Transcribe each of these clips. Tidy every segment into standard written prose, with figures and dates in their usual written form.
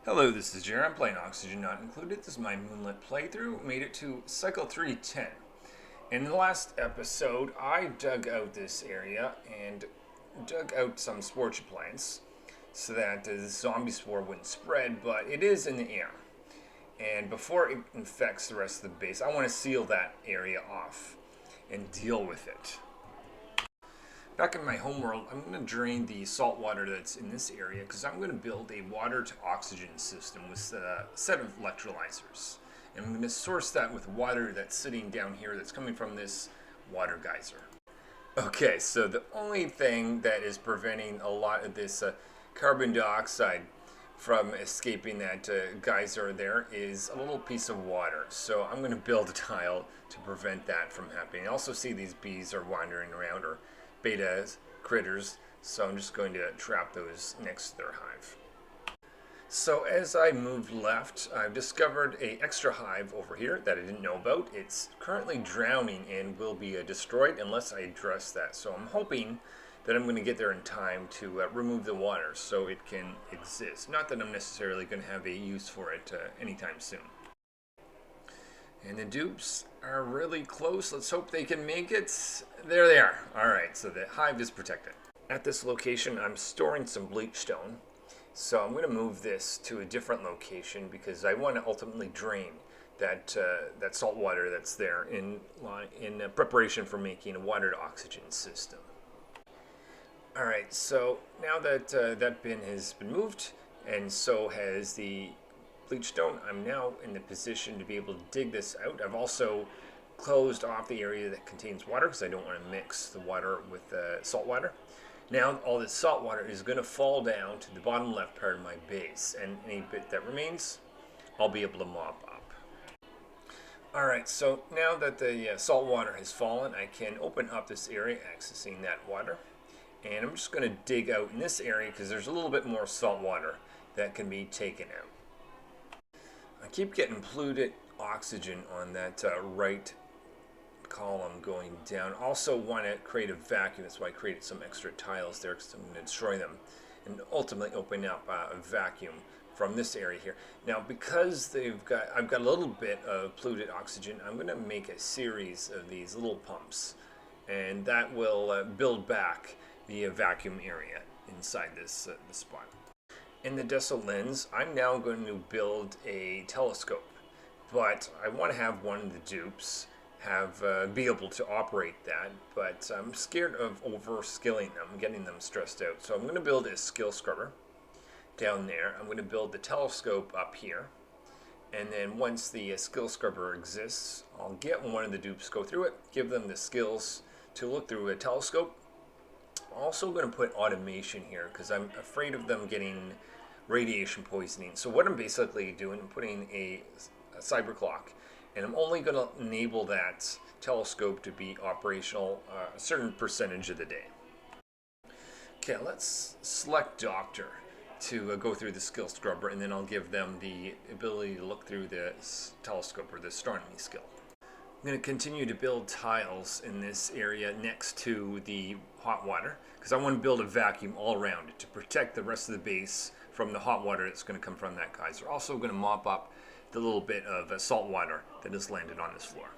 Hello, this is Jerry. I'm playing Oxygen Not Included. This is my Moonlet playthrough. Made it to Cycle 310. In the last episode, I dug out this area and dug out some spore plants so that the zombie spore wouldn't spread, but it is in the air. And before it infects the rest of the base, I want to seal that area off and deal with it. Back in my homeworld, I'm going to drain the salt water that's in this area because I'm going to build a water to oxygen system with a set of electrolyzers. And I'm going to source that with water that's sitting down here that's coming from this water geyser. Okay, so the only thing that is preventing a lot of this carbon dioxide from escaping that geyser there is a little piece of water. So I'm going to build a tile to prevent that from happening. I also see these bees are wandering around, or beta critters, so I'm just going to trap those next to their hive. So as I moved left, I've discovered an extra hive over here that I didn't know about. It's currently drowning and will be destroyed unless I address that. So I'm hoping that I'm going to get there in time to remove the water so it can exist. Not that I'm necessarily going to have a use for it anytime soon. And the dupes are really close. Let's hope they can make it. There they are. Alright, so the hive is protected. At this location, I'm storing some bleach stone. So I'm going to move this to a different location because I want to ultimately drain that salt water that's there in preparation for making a water to oxygen system. Alright, so now that that bin has been moved, and so has the bleach stone, I'm now in the position to be able to dig this out. I've also closed off the area that contains water because I don't want to mix the water with salt water. Now all this salt water is going to fall down to the bottom left part of my base, and any bit that remains I'll be able to mop up. Alright, so now that the salt water has fallen, I can open up this area accessing that water, and I'm just going to dig out in this area because there's a little bit more salt water that can be taken out. I keep getting polluted oxygen on that right column going down. Also want to create a vacuum. That's why I created some extra tiles there because I'm going to destroy them and ultimately open up a vacuum from this area here. Now because I've got a little bit of polluted oxygen, I'm going to make a series of these little pumps, and that will build back the vacuum area inside this spot. In the Deso lens, I'm now going to build a telescope, but I want to have one of the dupes be able to operate that, but I'm scared of over-skilling them, getting them stressed out. So I'm going to build a skill scrubber down there. I'm going to build the telescope up here, and then once the skill scrubber exists, I'll get one of the dupes, go through it, give them the skills to look through a telescope. I'm also going to put automation here because I'm afraid of them getting radiation poisoning. So what I'm basically doing, I'm putting a cyber clock, and I'm only going to enable that telescope to be operational a certain percentage of the day. Okay, let's select Doctor to go through the skill scrubber, and then I'll give them the ability to look through the telescope, or the astronomy skill. I'm going to continue to build tiles in this area next to the hot water because I want to build a vacuum all around it to protect the rest of the base from the hot water that's going to come from that geyser. Also going to mop up the little bit of salt water that has landed on this floor.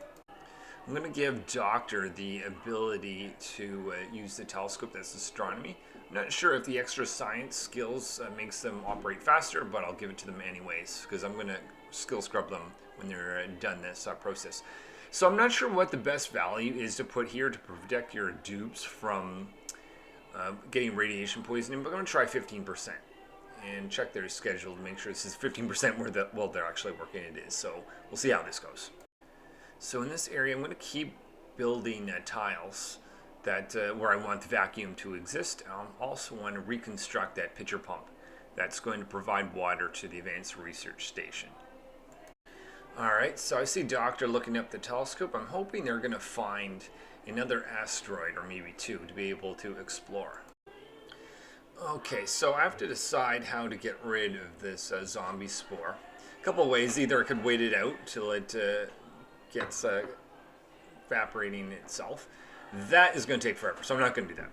I'm going to give Doctor the ability to use the telescope. That's astronomy. I'm not sure if the extra science skills makes them operate faster, but I'll give it to them anyways because I'm going to skill scrub them when they're done this process. So I'm not sure what the best value is to put here to protect your dupes from getting radiation poisoning, but I'm going to try 15% and check their schedule to make sure this is 15% where they're actually working it is. So we'll see how this goes. So in this area, I'm going to keep building tiles that where I want the vacuum to exist. I also want to reconstruct that pitcher pump that's going to provide water to the Advanced Research Station. Alright, so I see Doctor looking up the telescope. I'm hoping they're going to find another asteroid, or maybe two, to be able to explore. Okay, so I have to decide how to get rid of this zombie spore. A couple of ways. Either I could wait it out till it gets evaporating itself. That is going to take forever, so I'm not going to do that.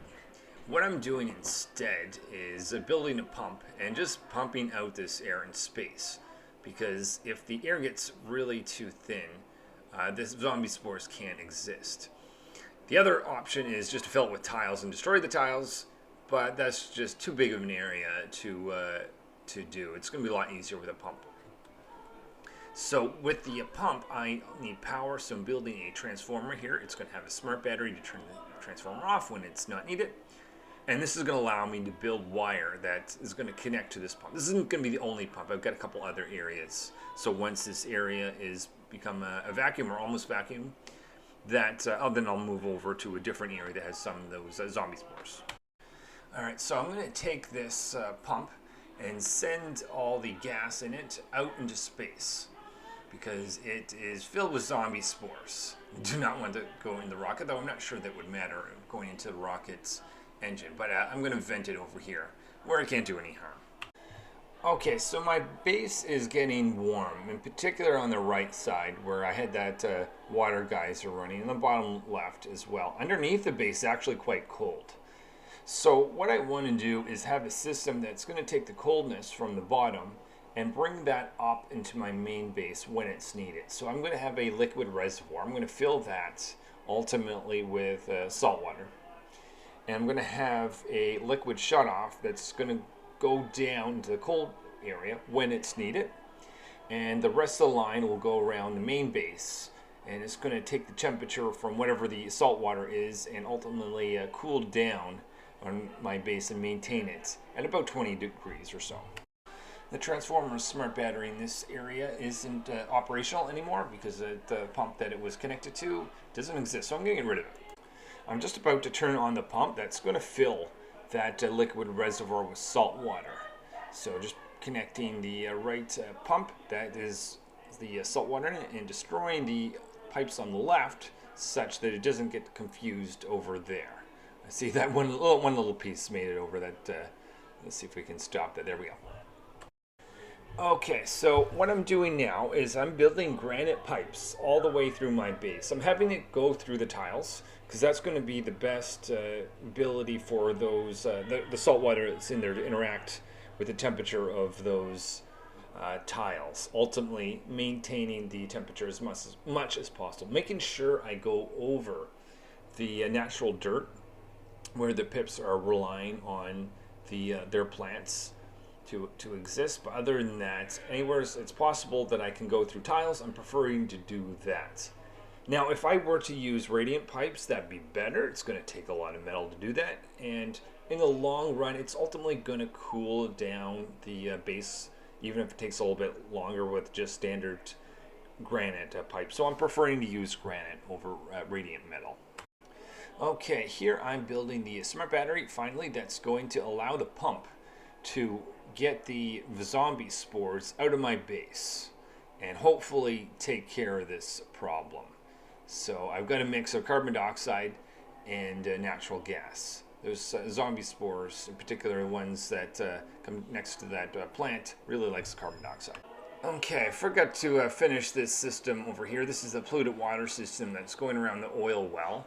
What I'm doing instead is building a pump and just pumping out this air in space. Because if the air gets really too thin, this zombie spores can't exist. The other option is just to fill it with tiles and destroy the tiles, but that's just too big of an area to do. It's going to be a lot easier with a pump. So with the pump, I need power, so I'm building a transformer here. It's going to have a smart battery to turn the transformer off when it's not needed. And this is going to allow me to build wire that is going to connect to this pump. This isn't going to be the only pump. I've got a couple other areas. So once this area is become a vacuum or almost vacuum, then I'll move over to a different area that has some of those zombie spores. All right, so I'm going to take this pump and send all the gas in it out into space because it is filled with zombie spores. Do not want to go in the rocket, though I'm not sure that would matter going into the rocket's engine, but I'm going to vent it over here where it can't do any harm. Okay, so my base is getting warm, in particular on the right side where I had that water geyser running, and the bottom left as well. Underneath the base is actually quite cold. So what I want to do is have a system that's going to take the coldness from the bottom and bring that up into my main base when it's needed. So I'm going to have a liquid reservoir. I'm going to fill that ultimately with salt water. And I'm going to have a liquid shutoff that's going to go down to the cold area when it's needed. And the rest of the line will go around the main base. And it's going to take the temperature from whatever the salt water is and ultimately cool down on my base and maintain it at about 20 degrees or so. The transformer's smart battery in this area isn't operational anymore because the pump that it was connected to doesn't exist. So I'm going to get rid of it. I'm just about to turn on the pump that's going to fill that liquid reservoir with salt water. So just connecting the right pump that is the salt water in it and destroying the pipes on the left such that it doesn't get confused over there. I see that one little piece made it over that. Let's see if we can stop that. There we go. Okay, so what I'm doing now is I'm building granite pipes all the way through my base. I'm having it go through the tiles because that's going to be the best ability for those the salt water that's in there to interact with the temperature of those tiles, ultimately maintaining the temperature as much as possible, making sure I go over the natural dirt where the pips are relying on their plants to exist. But other than that, anywhere it's possible that I can go through tiles, I'm preferring to do that. Now, if I were to use radiant pipes, that'd be better. It's going to take a lot of metal to do that, and in the long run, it's ultimately going to cool down the base, even if it takes a little bit longer with just standard granite pipe. So I'm preferring to use granite over radiant metal. Okay, here I'm building the smart battery, finally, that's going to allow the pump to get the zombie spores out of my base and hopefully take care of this problem. So I've got a mix of carbon dioxide and natural gas. Those zombie spores, in particular ones that come next to that plant, really likes carbon dioxide. Okay, I forgot to finish this system over here. This is a polluted water system that's going around the oil well,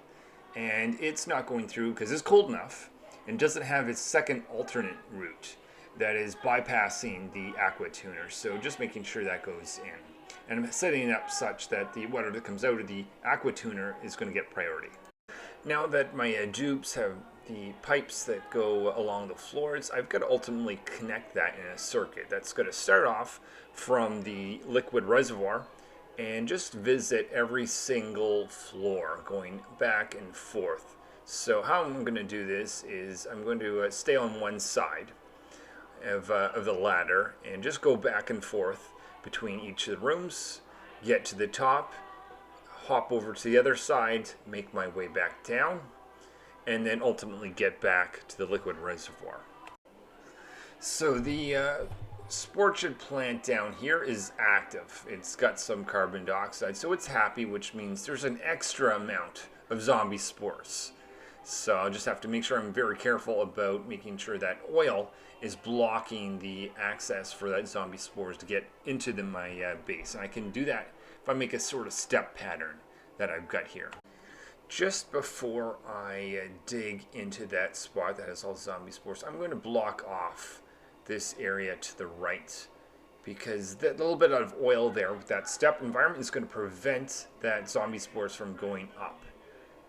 and it's not going through because it's cold enough and doesn't have its second alternate route that is bypassing the aqua tuner. So just making sure that goes in. And I'm setting it up such that the water that comes out of the aqua tuner is going to get priority. Now that my dupes have the pipes that go along the floors, I've got to ultimately connect that in a circuit. That's going to start off from the liquid reservoir and just visit every single floor going back and forth. So how I'm going to do this is I'm going to stay on one side of the ladder and just go back and forth between each of the rooms, get to the top, hop over to the other side, make my way back down, and then ultimately get back to the liquid reservoir. So the Sporchid plant down here is active. It's got some carbon dioxide, so it's happy, which means there's an extra amount of zombie spores. So I'll just have to make sure I'm very careful about making sure that oil is blocking the access for that zombie spores to get into my base. And I can do that if I make a sort of step pattern that I've got here. just before I dig into that spot that has all the zombie spores, I'm going to block off this area to the right, because that little bit of oil there with that step environment is going to prevent that zombie spores from going up.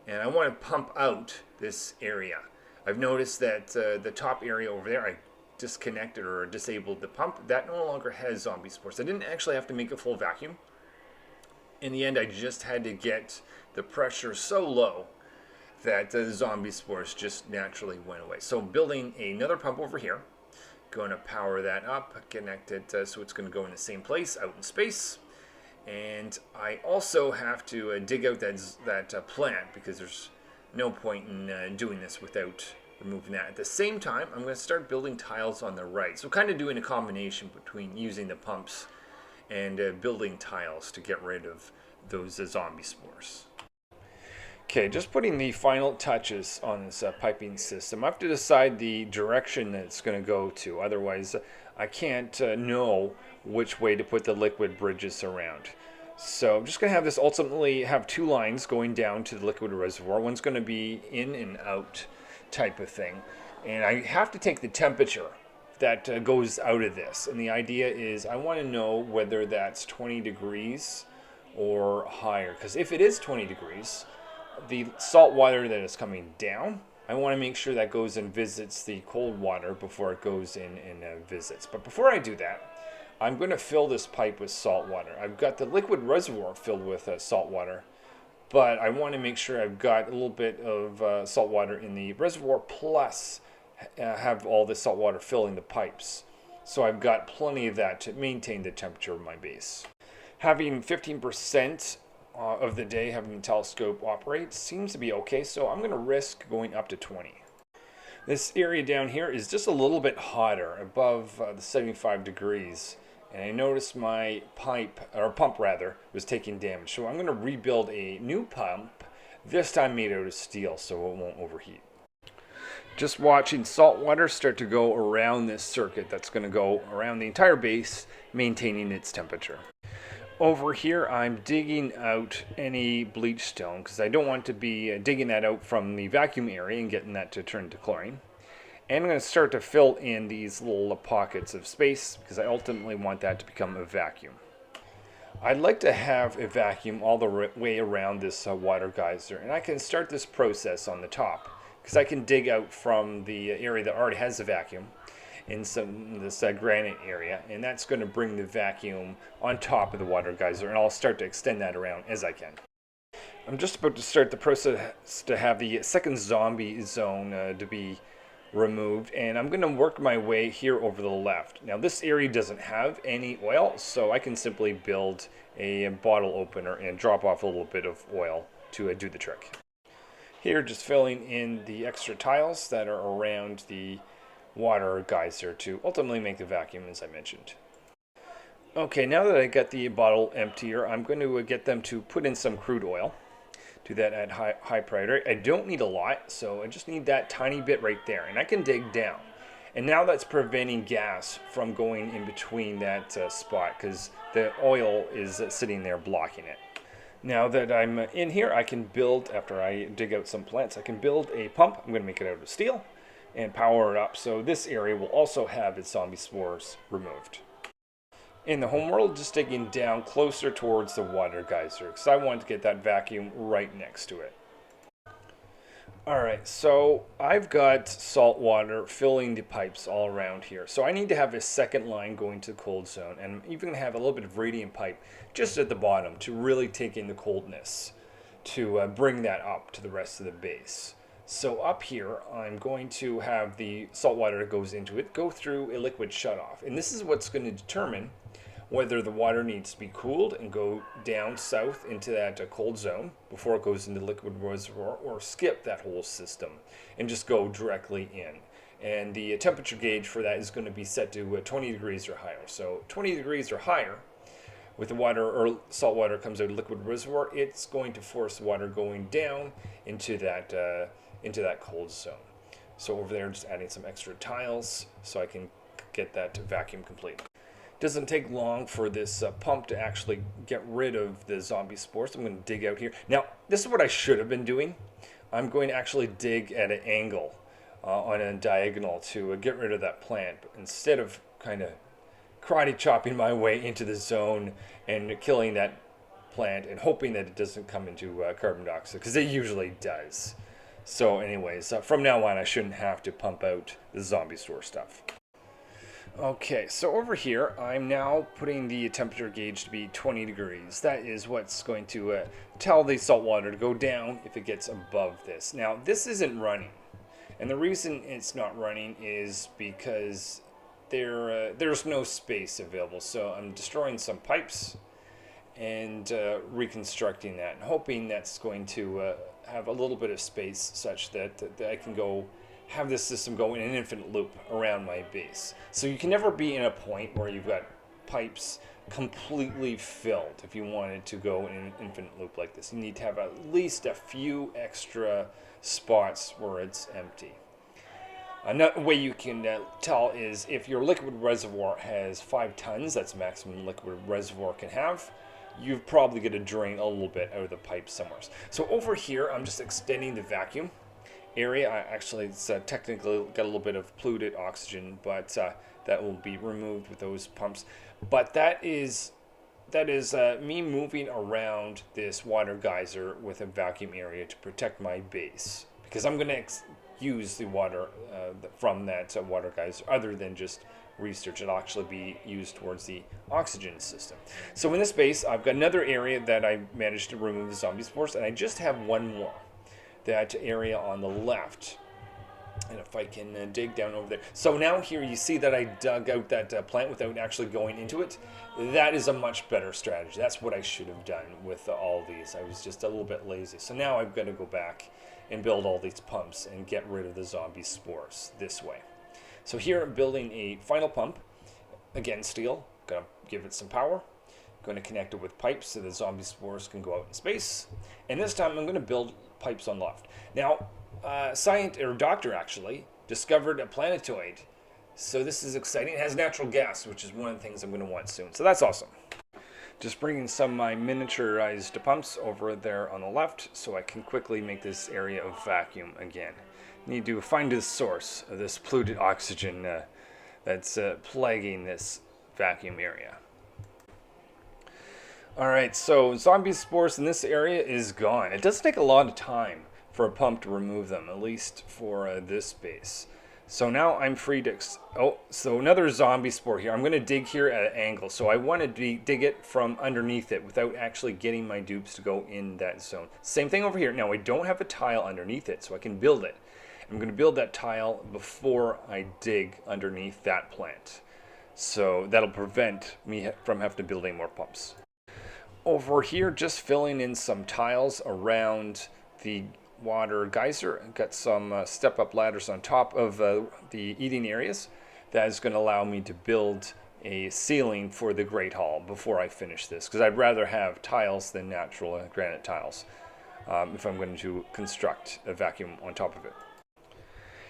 And I want to pump out this area. I've noticed that the top area over there, I disconnected or disabled the pump. That no longer has zombie spores. I didn't actually have to make a full vacuum. In the end, I just had to get the pressure so low that the zombie spores just naturally went away. So building another pump over here, going to power that up, connect it so it's going to go in the same place out in space. And I also have to dig out that plant, because there's no point in doing this without removing that. At the same time, I'm going to start building tiles on the right. So kind of doing a combination between using the pumps and building tiles to get rid of those zombie spores. Okay, just putting the final touches on this piping system. I have to decide the direction that it's going to go to. Otherwise, I can't know which way to put the liquid bridges around. So I'm just going to have this ultimately have two lines going down to the liquid reservoir. One's going to be in and out type of thing. And I have to take the temperature that goes out of this. And the idea is I want to know whether that's 20 degrees or higher. Because if it is 20 degrees, the salt water that is coming down, I want to make sure that goes and visits the cold water before it goes in and visits. But before I do that, I'm going to fill this pipe with salt water. I've got the liquid reservoir filled with salt water, but I want to make sure I've got a little bit of salt water in the reservoir, plus have all the salt water filling the pipes. So I've got plenty of that to maintain the temperature of my base. Having 15% of the day having the telescope operate seems to be okay, so I'm going to risk going up to 20. This area down here is just a little bit hotter, above the 75 degrees, and I noticed my pump was taking damage. So I'm going to rebuild a new pump, this time made out of steel so it won't overheat. Just watching salt water start to go around this circuit that's going to go around the entire base, maintaining its temperature. Over here, I'm digging out any bleach stone because I don't want to be digging that out from the vacuum area and getting that to turn to chlorine. And I'm going to start to fill in these little pockets of space because I ultimately want that to become a vacuum. I'd like to have a vacuum all the way around this water geyser, and I can start this process on the top because I can dig out from the area that already has a vacuum in this granite area, and that's going to bring the vacuum on top of the water geyser, and I'll start to extend that around as I can. I'm just about to start the process to have the second zombie zone to be removed, and I'm going to work my way here over the left. Now this area doesn't have any oil, so I can simply build a bottle opener and drop off a little bit of oil to do the trick. Here, just filling in the extra tiles that are around the water geyser to ultimately make the vacuum, as I mentioned. Okay, now that I got the bottle emptier, I'm going to get them to put in some crude oil. Do that at high priority. I don't need a lot, so I just need that tiny bit right there, and I can dig down. And now that's preventing gas from going in between that spot because the oil is sitting there blocking it. Now that I'm in here, I can build, after I dig out some plants, I can build a pump. I'm going to make it out of steel and power it up, so this area will also have its zombie spores removed. In the home world, just digging down closer towards the water geyser because I want to get that vacuum right next to it. Alright, so I've got salt water filling the pipes all around here. So I need to have a second line going to the cold zone, and I'm even going to have a little bit of radiant pipe just at the bottom to really take in the coldness to bring that up to the rest of the base. So up here, I'm going to have the salt water that goes into it go through a liquid shutoff. And this is what's going to determine whether the water needs to be cooled and go down south into that cold zone before it goes into the liquid reservoir, or skip that whole system and just go directly in. And the temperature gauge for that is going to be set to 20 degrees or higher. So 20 degrees or higher, with the water or salt water comes out of the liquid reservoir, it's going to force the water going down into that cold zone. So over there, just adding some extra tiles so I can get that vacuum complete. Doesn't take long for this pump to actually get rid of the zombie spores. I'm going to dig out here. Now, this is what I should have been doing. I'm going to actually dig at an angle on a diagonal to get rid of that plant. But instead of kind of karate chopping my way into the zone and killing that plant and hoping that it doesn't come into carbon dioxide, because it usually does. So anyways, from now on I shouldn't have to pump out the zombie store stuff. Okay, so over here, I'm now putting the temperature gauge to be 20 degrees. That is what's going to tell the salt water to go down if it gets above this. Now, this isn't running. And the reason it's not running is because there's no space available. So I'm destroying some pipes and reconstructing that, and hoping that's going to have a little bit of space such that I can go have this system go in an infinite loop around my base. So you can never be in a point where you've got pipes completely filled if you wanted to go in an infinite loop like this. You need to have at least a few extra spots where it's empty. Another way you can tell is if your liquid reservoir has 5 tons, that's the maximum liquid reservoir can have, you've probably got to drain a little bit out of the pipe somewhere. So over here, I'm just extending the vacuum area. It's technically got a little bit of polluted oxygen, but that will be removed with those pumps. But that is me moving around this water geyser with a vacuum area to protect my base, because I'm going to use the water from that water geyser other than just research. It'll actually be used towards the oxygen system. So in this base, I've got another area that I managed to remove the zombie spores, and I just have one more. That area on the left, and if I can dig down over there. So now here you see that I dug out that plant without actually going into it. That is a much better strategy. That's what I should have done with all these. I was just a little bit lazy. So now I've got to go back and build all these pumps and get rid of the zombie spores this way. So here I'm building a final pump. Again, steel. Gonna give it some power. Going to connect it with pipes so the zombie spores can go out in space. And this time I'm going to build pipes on loft. Now, doctor actually discovered a planetoid. So this is exciting. It has natural gas, which is one of the things I'm going to want soon. So that's awesome. Just bringing some of my miniaturized pumps over there on the left so I can quickly make this area of vacuum again. Need to find the source of this polluted oxygen that's plaguing this vacuum area. Alright, so zombie spores in this area is gone. It does take a lot of time for a pump to remove them, at least for this base. So now I'm free to... so another zombie spore here. I'm going to dig here at an angle. So I want to dig it from underneath it without actually getting my dupes to go in that zone. Same thing over here. Now I don't have a tile underneath it, so I can build it. I'm going to build that tile before I dig underneath that plant. So that'll prevent me from having to build any more pumps. Over here, just filling in some tiles around the water geyser. I've got some step-up ladders on top of the eating areas. That is going to allow me to build a ceiling for the Great Hall before I finish this, because I'd rather have tiles than natural granite tiles if I'm going to construct a vacuum on top of it.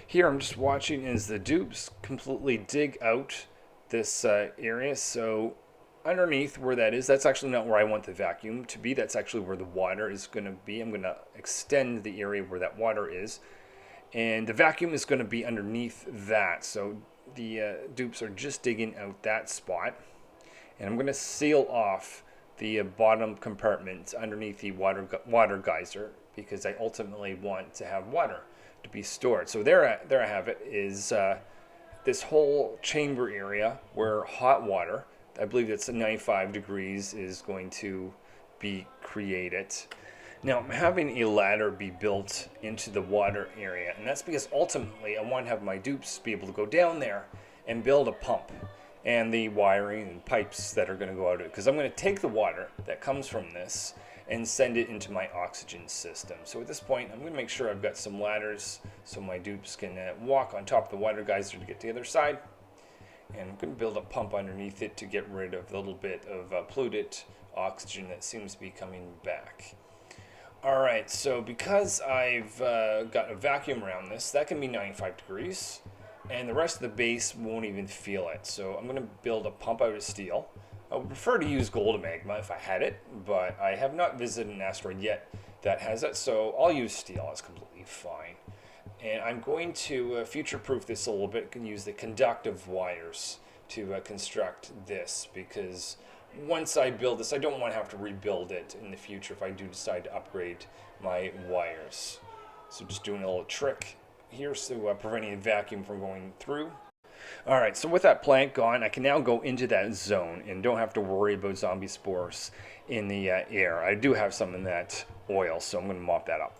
Here I'm just watching as the dupes completely dig out this area. So underneath where that is, that's actually not where I want the vacuum to be. That's actually where the water is going to be. I'm going to extend the area where that water is. And the vacuum is going to be underneath that. So the dupes are just digging out that spot. And I'm going to seal off the bottom compartment underneath the water geyser, because I ultimately want to have water to be stored. So there I have it, is this whole chamber area where hot water, I believe it's 95 degrees, is going to be created. Now I'm having a ladder be built into the water area, and that's because ultimately I want to have my dupes be able to go down there and build a pump and the wiring and pipes that are going to go out of it, because I'm going to take the water that comes from this and send it into my oxygen system. So at this point I'm going to make sure I've got some ladders so my dupes can walk on top of the water geyser to get to the other side. And I'm going to build a pump underneath it to get rid of the little bit of polluted oxygen that seems to be coming back. Alright, so because I've got a vacuum around this, that can be 95 degrees. and the rest of the base won't even feel it. So I'm going to build a pump out of steel. I would prefer to use gold magma if I had it, but I have not visited an asteroid yet that has it, so I'll use steel. It's completely fine. And I'm going to future-proof this a little bit and use the conductive wires to construct this, because once I build this, I don't want to have to rebuild it in the future if I do decide to upgrade my wires. So just doing a little trick here so preventing a vacuum from going through. Alright, so with that plank gone, I can now go into that zone and don't have to worry about zombie spores in the air. I do have some in that oil, so I'm going to mop that up.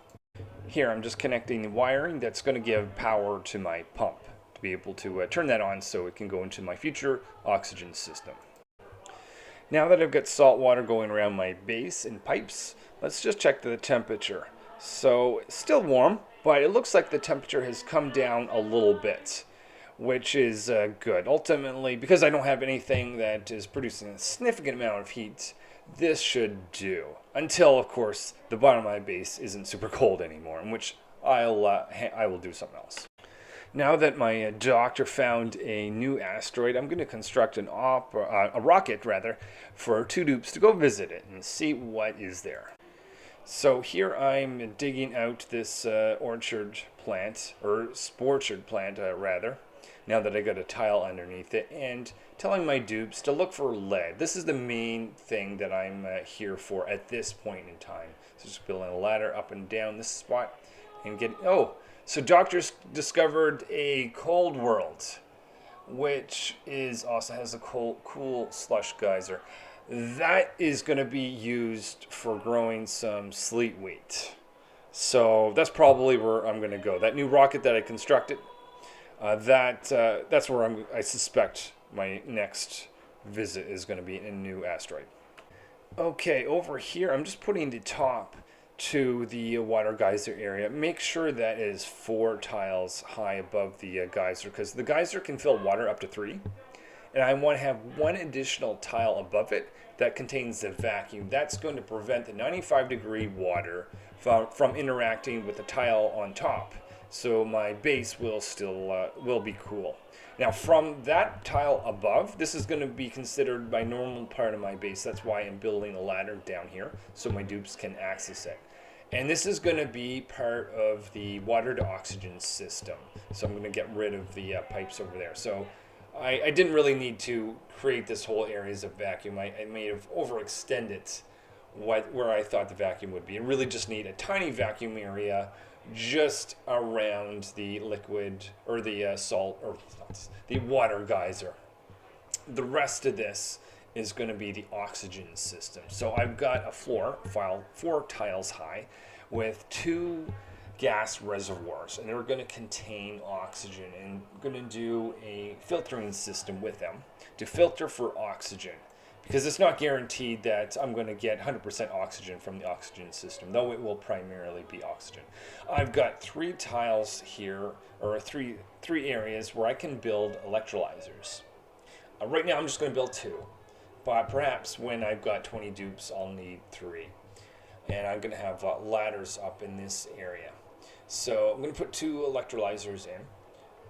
Here, I'm just connecting the wiring that's going to give power to my pump to be able to turn that on so it can go into my future oxygen system. Now that I've got salt water going around my base and pipes, let's just check the temperature. So, it's still warm, but it looks like the temperature has come down a little bit, which is good. Ultimately, because I don't have anything that is producing a significant amount of heat, this should do. Until, of course, the bottom of my base isn't super cold anymore, in which I will do something else. Now that my doctor found a new asteroid, I'm going to construct a rocket for 2 dupes to go visit it and see what is there. So here I'm digging out this orchard plant, or sporchard plant rather, now that I got a tile underneath it, and telling my dupes to look for lead. This is the main thing that I'm here for at this point in time. So just building a ladder up and down this spot and get. Oh, so doctors discovered a cold world, which is also has a cool slush geyser. That is going to be used for growing some sleet wheat. So that's probably where I'm going to go. That new rocket that I constructed, that's where I suspect my next visit is going to be a new asteroid. Okay, over here I'm just putting the top to the water geyser area. Make sure that is 4 tiles high above the geyser, because the geyser can fill water up to 3. And I want to have 1 additional tile above it that contains the vacuum. That's going to prevent the 95-degree water from interacting with the tile on top. So my base will still be cool. Now from that tile above, this is going to be considered my normal part of my base. That's why I'm building a ladder down here so my dupes can access it. And this is going to be part of the water to oxygen system. So I'm going to get rid of the pipes over there. So I didn't really need to create this whole areas of vacuum. I may have overextended where I thought the vacuum would be. I really just need a tiny vacuum area just around the liquid or the the water geyser. The rest of this is going to be the oxygen system. So I've got a floor file 4 tiles high with 2 gas reservoirs, and they're going to contain oxygen, and I'm going to do a filtering system with them to filter for oxygen, because it's not guaranteed that I'm going to get 100% oxygen from the oxygen system, though it will primarily be oxygen. I've got 3 tiles here, or three areas where I can build electrolyzers. Right now I'm just going to build 2, but perhaps when I've got 20 dupes I'll need 3. And I'm going to have ladders up in this area. So I'm going to put 2 electrolyzers in.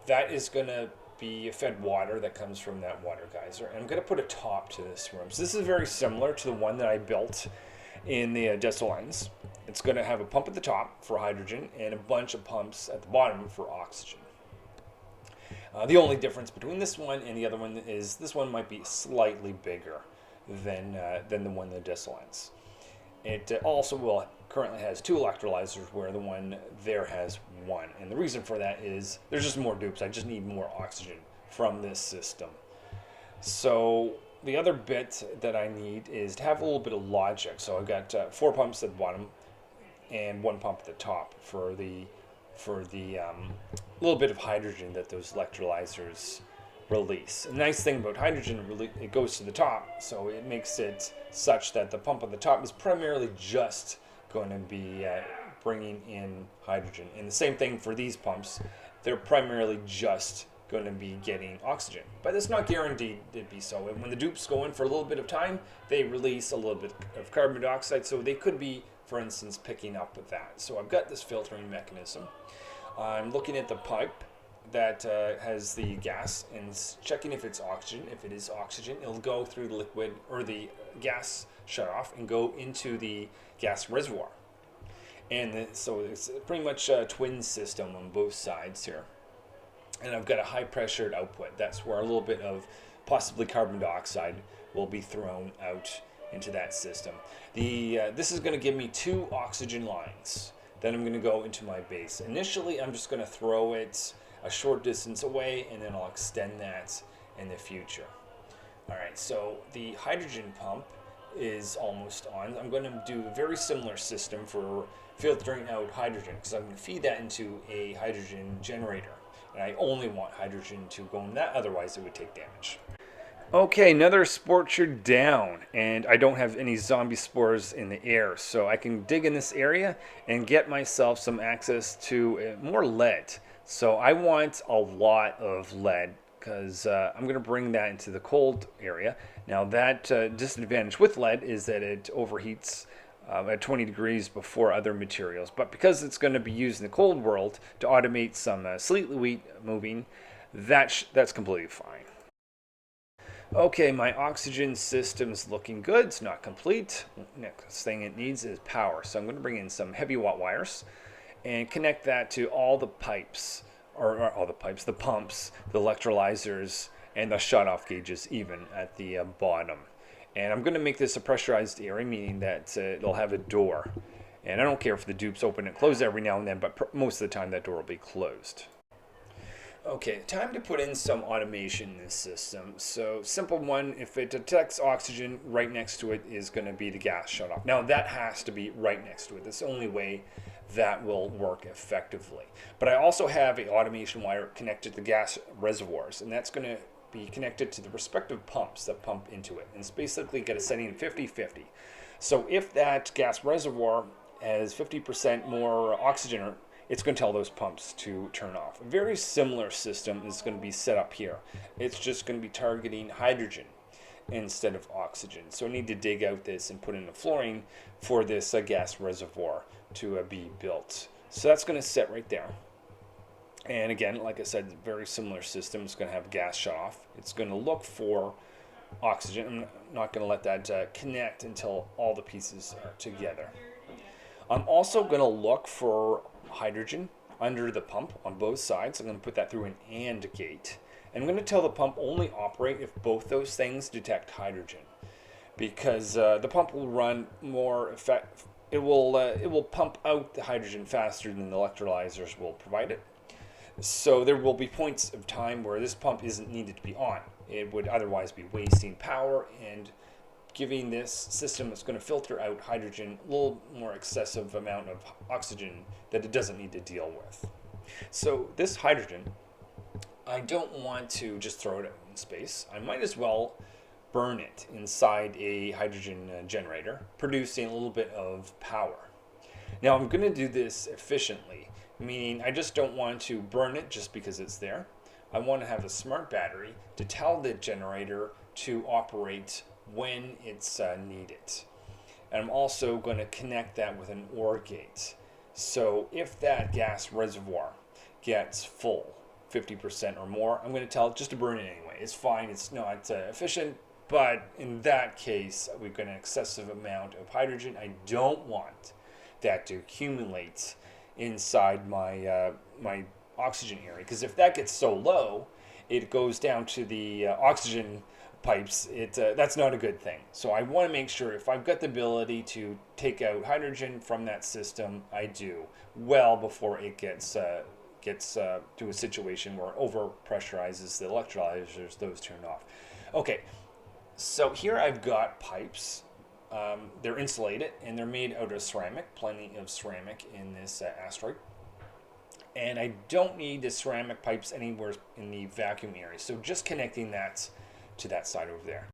That is going to be fed water that comes from that water geyser. And I'm going to put a top to this room. So this is very similar to the one that I built in the desert lines. It's going to have a pump at the top for hydrogen and a bunch of pumps at the bottom for oxygen. The only difference between this one and the other one is this one might be slightly bigger than the one in the desert lines. It also currently has 2 electrolyzers, where the one there has 1. And the reason for that is there's just more dupes. I just need more oxygen from this system. So the other bit that I need is to have a little bit of logic. So I've got 4 pumps at the bottom and 1 pump at the top for the little bit of hydrogen that those electrolyzers release. The nice thing about hydrogen, it goes to the top, so it makes it such that the pump at the top is primarily just going to be bringing in hydrogen. And the same thing for these pumps, they're primarily just going to be getting oxygen. But it's not guaranteed to be so. And when the dupes go in for a little bit of time, they release a little bit of carbon dioxide, so they could be, for instance, picking up with that. So I've got this filtering mechanism. I'm looking at the pipe that has the gas and checking if it's oxygen. If it is oxygen, it'll go through the liquid or the gas shutoff and go into the gas reservoir. And so it's pretty much a twin system on both sides here. And I've got a high pressured output. That's where a little bit of possibly carbon dioxide will be thrown out into that system. This is going to give me 2 oxygen lines. Then I'm going to go into my base. Initially, I'm just going to throw it a short distance away, and then I'll extend that in the future. All right, so the hydrogen pump is almost on. I'm going to do a very similar system for filtering out hydrogen, because I'm going to feed that into a hydrogen generator. And I only want hydrogen to go in that, otherwise it would take damage. Okay, another sporcher down, and I don't have any zombie spores in the air, so I can dig in this area and get myself some access to more lead. So I want a lot of lead, because I'm going to bring that into the cold area. Now that disadvantage with lead is that it overheats at 20 degrees before other materials, but because it's going to be used in the cold world to automate some sleet wheat moving, that's completely fine. Okay, my oxygen system's looking good. It's not complete. Next thing it needs is power. So I'm going to bring in some heavy watt wires and connect that to all the pipes, or all the pipes, the pumps, the electrolyzers, and the shutoff gauges even at the bottom. And I'm going to make this a pressurized area, meaning that it'll have a door. And I don't care if the dupes open and close every now and then, but most of the time that door will be closed. Okay, time to put in some automation in this system. So simple one, if it detects oxygen, right next to it is going to be the gas shutoff. Now that has to be right next to it. That's the only way that will work effectively. But I also have an automation wire connected to the gas reservoirs, and that's going to be connected to the respective pumps that pump into it. And it's basically got a setting 50-50. So if that gas reservoir has 50% more oxygen, it's going to tell those pumps to turn off. A very similar system is going to be set up here. It's just going to be targeting hydrogen instead of oxygen. So I need to dig out this and put in the flooring for this gas reservoir to be built. So that's going to sit right there. And again, like I said, very similar system. It's going to have gas shut off. It's going to look for oxygen. I'm not going to let that connect until all the pieces are together. I'm also going to look for hydrogen under the pump on both sides. I'm going to put that through an AND gate. And I'm going to tell the pump only operate if both those things detect hydrogen, because the pump will run more effective. It will pump out the hydrogen faster than the electrolyzers will provide it. So there will be points of time where this pump isn't needed to be on. It would otherwise be wasting power and giving this system that's going to filter out hydrogen a little more excessive amount of oxygen that it doesn't need to deal with. So this hydrogen, I don't want to just throw it out in space. I might as well burn it inside a hydrogen generator, producing a little bit of power. Now I'm going to do this efficiently, meaning I just don't want to burn it just because it's there. I want to have a smart battery to tell the generator to operate when it's needed. And I'm also going to connect that with an OR gate. So if that gas reservoir gets full, 50% or more, I'm going to tell it just to burn it anyway. It's fine, it's not efficient, but in that case, we've got an excessive amount of hydrogen. I don't want that to accumulate inside my my oxygen area, because if that gets so low, it goes down to the oxygen pipes. That's not a good thing. So I want to make sure if I've got the ability to take out hydrogen from that system, I do, well before it gets to a situation where it over pressurizes the electrolyzers, those turn off. Okay, so here I've got pipes. They're insulated and they're made out of ceramic, plenty of ceramic in this asteroid. And I don't need the ceramic pipes anywhere in the vacuum area. So just connecting that to that side over there.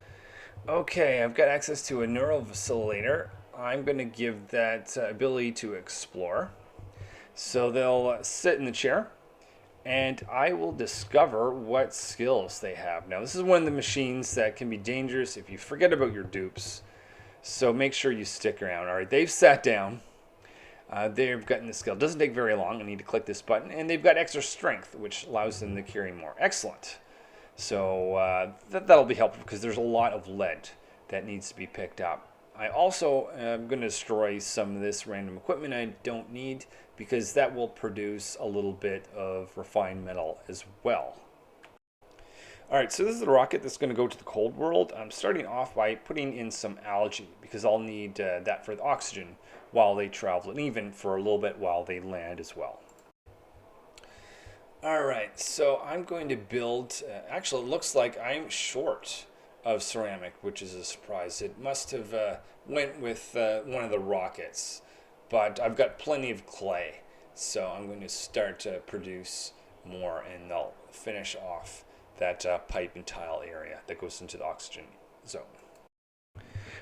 Okay, I've got access to a neural vacillator. I'm going to give that ability to explore. So they'll sit in the chair and I will discover what skills they have. Now this is one of the machines that can be dangerous if you forget about your dupes. So make sure you stick around. All right, they've sat down. they've gotten the skill. It doesn't take very long. I need to click this button. And they've got extra strength, which allows them to carry more. Excellent. So that'll be helpful because there's a lot of lead that needs to be picked up. I also am going to destroy some of this random equipment I don't need because that will produce a little bit of refined metal as well. Alright, so this is the rocket that's going to go to the cold world. I'm starting off by putting in some algae because I'll need that for the oxygen while they travel and even for a little bit while they land as well. Alright, so I'm going to build, actually it looks like I'm short of ceramic, which is a surprise. It must have went with one of the rockets, but I've got plenty of clay, so I'm going to start to produce more and I'll finish off that pipe and tile area that goes into the oxygen zone.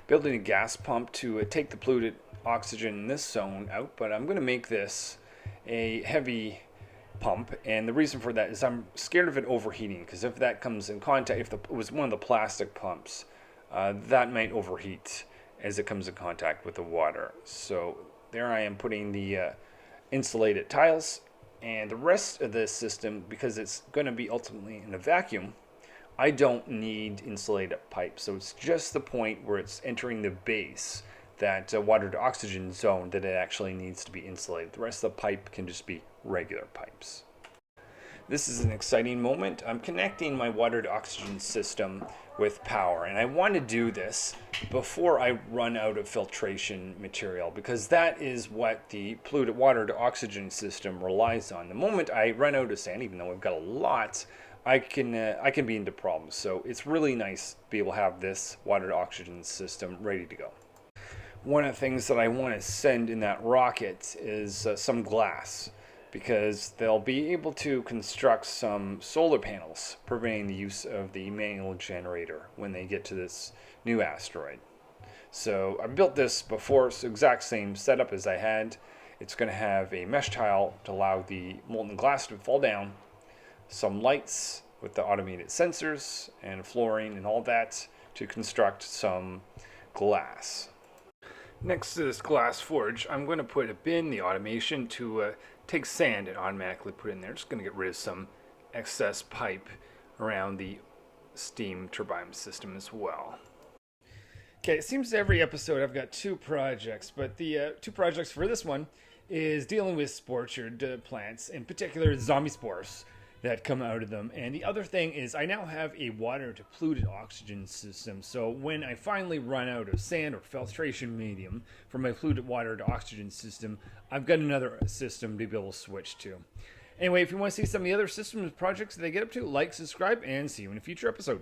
Building a gas pump to take the polluted oxygen in this zone out, but I'm going to make this a heavy pump, and the reason for that is I'm scared of it overheating, because if that comes in contact, if it was one of the plastic pumps, that might overheat as it comes in contact with the water. So there I am putting the insulated tiles, and the rest of this system, because it's going to be ultimately in a vacuum, I don't need insulated pipes. So it's just the point where it's entering the base, that water to oxygen zone, that it actually needs to be insulated. The rest of the pipe can just be regular pipes. This is an exciting moment. I'm connecting my water to oxygen system with power, and I want to do this before I run out of filtration material, because that is what the polluted water to oxygen system relies on. The moment I run out of sand, even though I've got a lot, I can be into problems. So it's really nice to be able to have this water to oxygen system ready to go. One of the things that I want to send in that rocket is some glass, because they'll be able to construct some solar panels, preventing the use of the manual generator when they get to this new asteroid. So I built this before, it's the exact same setup as I had. It's going to have a mesh tile to allow the molten glass to fall down, some lights with the automated sensors and flooring and all that to construct some glass. Next to this glass forge, I'm going to put a bin, the automation, to take sand and automatically put it in there. Just going to get rid of some excess pipe around the steam turbine system as well. Okay, it seems every episode I've got two projects, but the two projects for this one is dealing with spore-orchard plants, in particular zombie spores that come out of them. And the other thing is I now have a water to polluted oxygen system. So when I finally run out of sand or filtration medium for my polluted water to oxygen system, I've got another system to be able to switch to. Anyway, if you want to see some of the other systems projects that they get up to, like, subscribe, and see you in a future episode.